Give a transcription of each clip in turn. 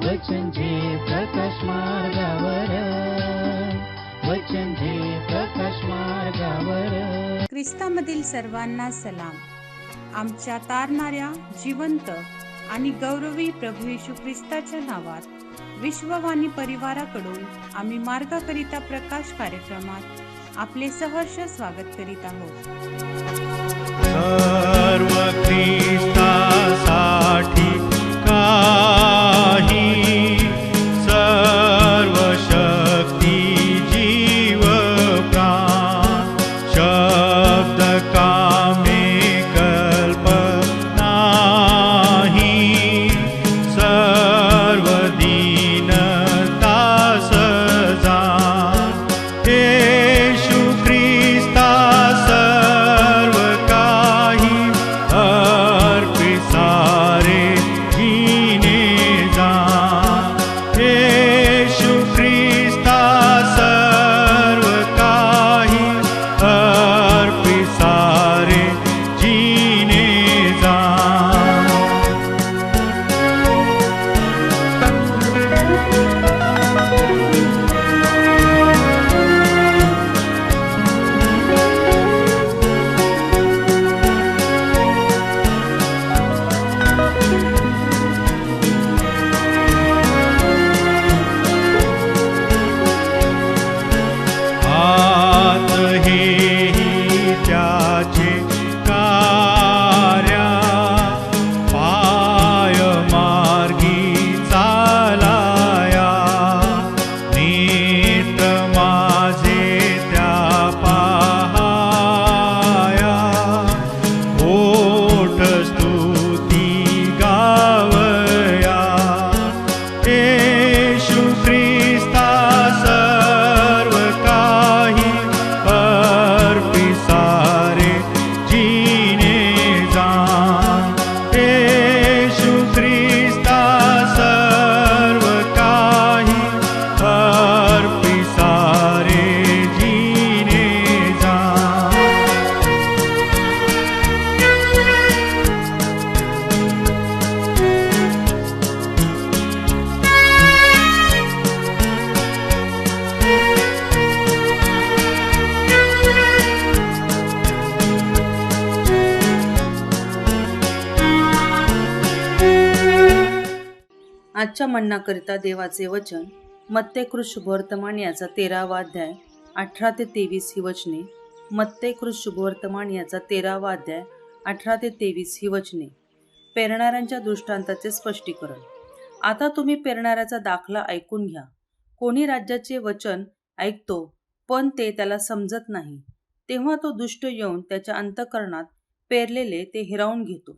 वचन जे प्रकाश मार्गावर, वचन जे प्रकाश मार्गावर. ख्रिस्तामधील सर्वांना सलाम. आमच्या तारणाऱ्या जिवंत आणि गौरवी प्रभू येशू ख्रिस्ताच्या नावात विश्ववाणी परिवाराकडून आम्ही मार्गाकरिता प्रकाश कार्यक्रमात आपले सहर्ष स्वागत करीत आहोत. सर्व ख्रिस्तासाठी काही, सर्व शक्ती जीव प्राण, शब्द कामे कल्पना नाही, सर्व दीनता सजा, येशू ख्रिस्ता सर्व काही अर्पे सारे जीने जा, येशू ख्रिस्ता सर्व काही अर्पे सारे जीने जा. आत हेही त्याचे कार्या, पाय मार्गी चालाया, नेत्र माझे त्या पाहाया, ओठ स्तुती गावया, येशू ख्रिस्ता सर्व काही अर्पे सारे जीने जा, येशू ख्रिस्ता सर्व काही अर्पे सारे जीने जा. आजच्या म्हणण्याकरिता देवाचे वचन मत्तेकृत शुभवर्तमान याचा 13वा अध्याय 18 ते 23 ही वचने. मत्तेकृत शुभवर्तमान याचा 13वा अध्याय 18 ते 23 ही वचने. पेरणाऱ्यांच्या दृष्टांताचे स्पष्टीकरण. आता तुम्ही पेरणाऱ्याचा दाखला ऐकून घ्या. कोणी राज्याचे वचन ऐकतो पण ते त्याला समजत नाही, तेव्हा तो दुष्ट येऊन त्याच्या अंतःकरणात पेरलेले ते हिरावून घेतो.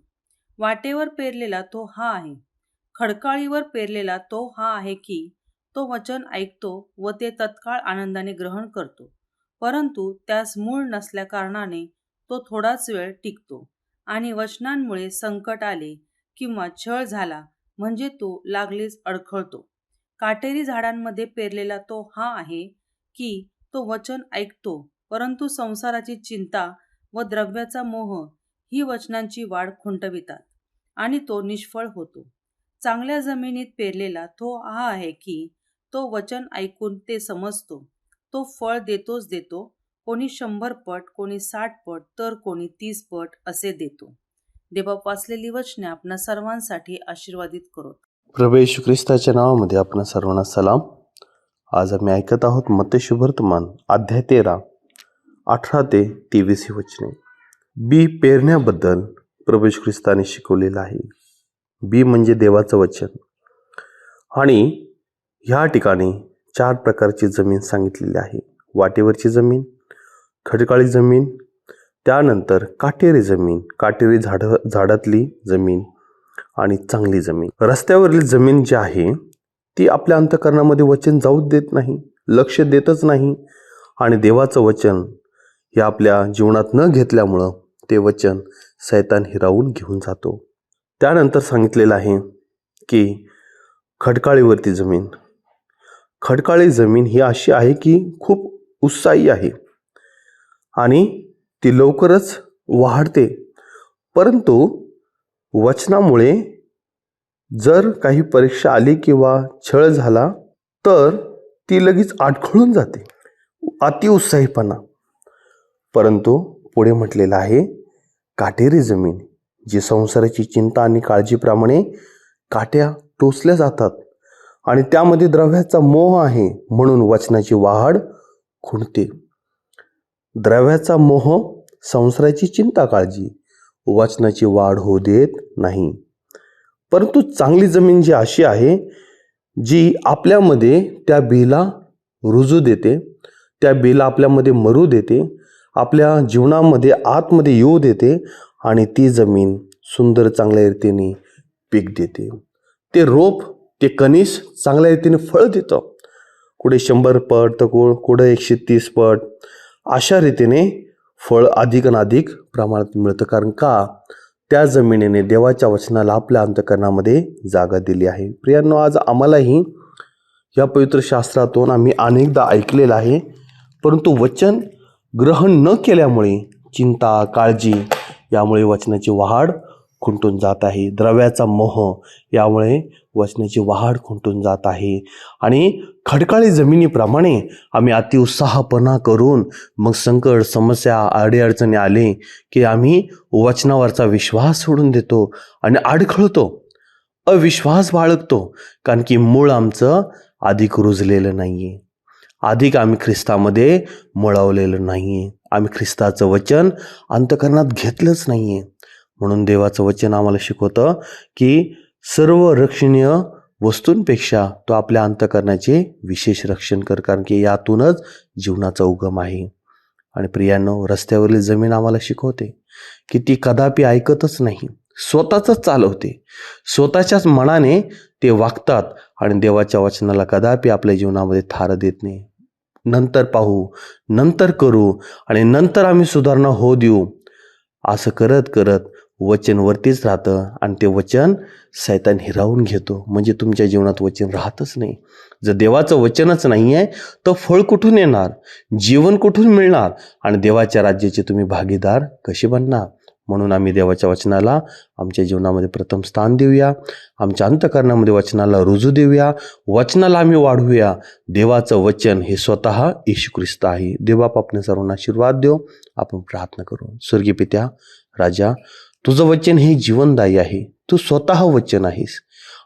वाटेवर पेरलेला तो हा आहे. खडकाळीवर पेरलेला तो हा आहे की तो वचन ऐकतो व ते तत्काळ आनंदाने ग्रहण करतो, परंतु त्यास मूळ नसल्या कारणाने तो थोडाच वेळ टिकतो आणि वचनांमुळे संकट आले किंवा छळ झाला म्हणजे तो लागलीच अडखळतो. काटेरी झाडांमध्ये पेरलेला तो हा आहे की तो वचन ऐकतो, परंतु संसाराची चिंता व द्रव्याचा मोह ही वचनांची वाढ खुंटवितात आणि तो निष्फळ होतो. चांगल्या जमिनीत पेरलेला तो हा आहे की तो वचन ऐकून ते समजतो, तो फळ देतोच देतो, कोणी 100 पट, कोणी 60 पट, तर कोणी 30 पट असे देतो. देवबाप वाचलेली वचने आपणा सर्वांसाठी आशीर्वादित करो. प्रभू येशू ख्रिस्ताच्या नावामध्ये आपणा सर्वांना सलाम. आज आम्ही ऐकत आहोत मत्ते शुभवर्तमान अध्याय 13 18 ते 23 ही वचने. बी पेरण्याबद्दल प्रभू येशू ख्रिस्ताने शिकवलेलं आहे. बी म्हणजे देवाचं वचन. आणि ह्या ठिकाणी 4 प्रकारची जमीन सांगितलेली आहे. वाटेवरची जमीन, खडकाळी जमीन, त्यानंतर काटेरी जमीन, काटेरी झाडातली जमीन आणि चांगली जमीन. रस्त्यावरील जमीन जी आहे ती आपल्या अंतःकरणामध्ये वचन जाऊ देत नाही, लक्ष देतच नाही आणि देवाचं वचन हे आपल्या जीवनात न घेतल्यामुळं ते वचन शैतान हिरावून घेऊन जातो. त्यानंतर सांगितलेलं आहे की खडकाळीवरती जमीन. खडकाळी जमीन ही अशी आहे की खूप उत्साही आहे आणि ती लवकरच वाढते, परंतु वचनामुळे जर काही परीक्षा आली किंवा छळ झाला तर ती लगेच आडखळून जाते, अतिउत्साहीपणा. परंतु पुढे म्हटलेलं आहे, काटेरी जमीन जी संसाराची चिंता आणि काळजीप्रमाणे काट्या टोचल्या जातात आणि त्यामध्ये द्रव्याचा मोह आहे म्हणून वचनाची वाढ खुंटते. द्रव्याचा मोह संसाराची चिंता काळजी वचनाची वाढ होऊ देत नाही. परंतु चांगली जमीन जी अशी आहे जी आपल्यामध्ये त्या बीला रुजू देते, त्या बीला आपल्यामध्ये मरू देते, आपल्या जीवनामध्ये आतमध्ये येऊ देते आणि ती जमीन सुंदर चांगल्या रीतीने पीक देते. ते रोप, ते कणीस चांगल्या रीतीने फळ देतं. कुठे 100 पट तर कुठे 130 पट अशा रीतीने फळ अधिक आणि अधिक प्रमाणात मिळतं. कारण का? त्या जमिनीने देवाच्या वचनाला आपल्या अंतःकरणामध्ये जागा दिली आहे. प्रियांनो, आज आम्हालाही या पवित्र शास्त्रातून आम्ही अनेकदा ऐकलेलं आहे, परंतु वचन ग्रहण न केल्यामुळे चिंता, काळजी यामुळे वचनाची वाढ खुंटून जात आहे. द्रव्याचा मोह यामुळे वचनाची वाढ खुंटून जात आहे. आणि खडकाळी जमिनीप्रमाणे आम्ही अतिउत्साहपणा करून मग संकट, समस्या, अडीअडचणी आले की आम्ही वचनावरचा विश्वास सोडून देतो आणि अडखळतो, अविश्वास बाळगतो. कारण की मूळ आमचं अधिक रुजलेलं नाही आहे, अधिक आम्ही ख्रिस्तामध्ये मुळवलेलं नाही आहे, आम्ही ख्रिस्ताचं वचन अंतःकरणात घेतलंच नाही आहे. म्हणून देवाचं वचन आम्हाला शिकवतं की सर्व रक्षणीय वस्तूंपेक्षा तो आपल्या अंतःकरणाचे विशेष रक्षण कर, कारण की यातूनच जीवनाचा उगम आहे. आणि प्रियांनो, रस्त्यावरील जमीन आम्हाला शिकवते की ती कदापि ऐकतच नाही, स्वतःच चालवते, स्वतःच्याच मनाने ते वागतात आणि देवाच्या वचनाला कदापि आपल्या जीवनामध्ये थार देत नाही. नंतर पाहू, नंतर करू आणि नंतर आम्ही सुधारणा होऊ देऊ असं करत करत वचन वरतीच राहतं आणि ते वचन सैतान हिरावून घेतो. म्हणजे तुमच्या जीवनात वचन राहतच नाही. जर देवाचं वचनच नाही आहे तर फळ कुठून येणार, जीवन कुठून मिळणार आणि देवाच्या राज्याचे तुम्ही भागीदार कसे बनणार? म्हणून आम्ही देवाच्या वचनाला आमच्या जीवनामध्ये प्रथम स्थान देऊया, आमच्या अंतःकरणामध्ये वचनाला रुजू देऊया, वचनाला आम्ही वाढवूया. देवाचं वचन हे स्वतः येशू ख्रिस्त आहे. देवबाप आपल्या सर्वांना आशीर्वाद देव. आपण प्रार्थना करू. स्वर्गीय पित्या, राजा, तुझं वचन हे जीवनदायी आहे. तू स्वतः वचन आहेस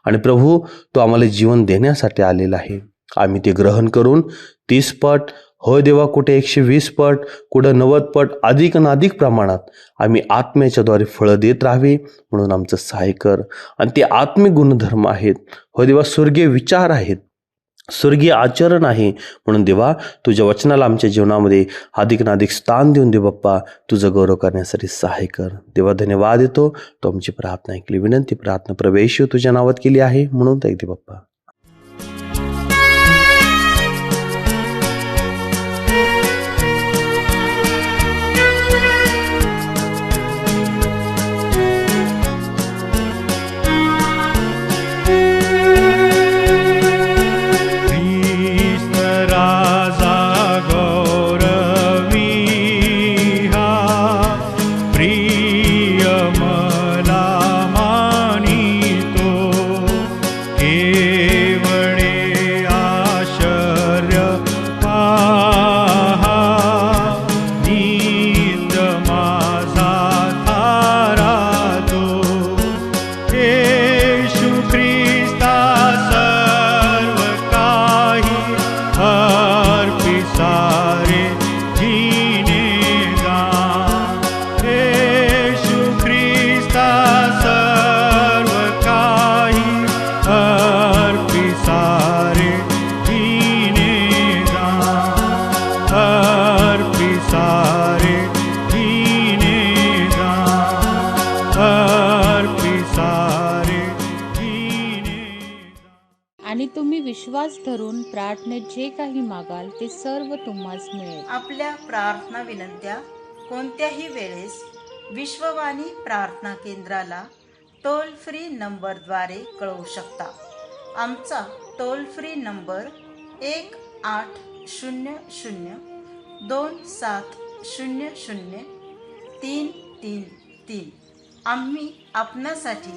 आणि प्रभू, तू आम्हाला जीवन देण्यासाठी आलेला आहे. आम्ही ते ग्रहण करून 30 पट, होय देवा, कुठे 120 पट, कुठं 90 पट अधिक आणि अधिक प्रमाणात आम्ही आत्म्याच्याद्वारे फळं देत राहावे म्हणून आमचं सहाय्य कर. आणि ते आत्मिक गुणधर्म आहेत, होय देवा, स्वर्गीय विचार आहेत, स्वर्गीय आचरण आहे. म्हणून देवा, तुझ्या वचनाला आमच्या जीवनामध्ये अधिक ना अधिक स्थान देऊन दे बाप्पा, तुझं गौरव करण्यासाठी सहाय्य कर. देवा, धन्यवाद देतो. तो आमची प्रार्थना ऐकली. विनंती प्रार्थना प्रवेश तुझ्या नावात केली आहे म्हणून ऐक दे बाप्पा. आणि तुम्ही विश्वास धरून प्रार्थनेत जे काही मागाल ते सर्व तुम्हास मिळेल. आपल्या प्रार्थना विनंत्या कोणत्याही वेळेस विश्ववाणी प्रार्थना केंद्राला टोल फ्री नंबरद्वारे कळवू शकता. आमचा टोल फ्री नंबर 1800-2700-333. आम्ही आपणासाठी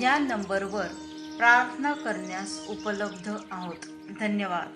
या नंबरवर प्रार्थना करण्यास उपलब्ध आहोत. धन्यवाद.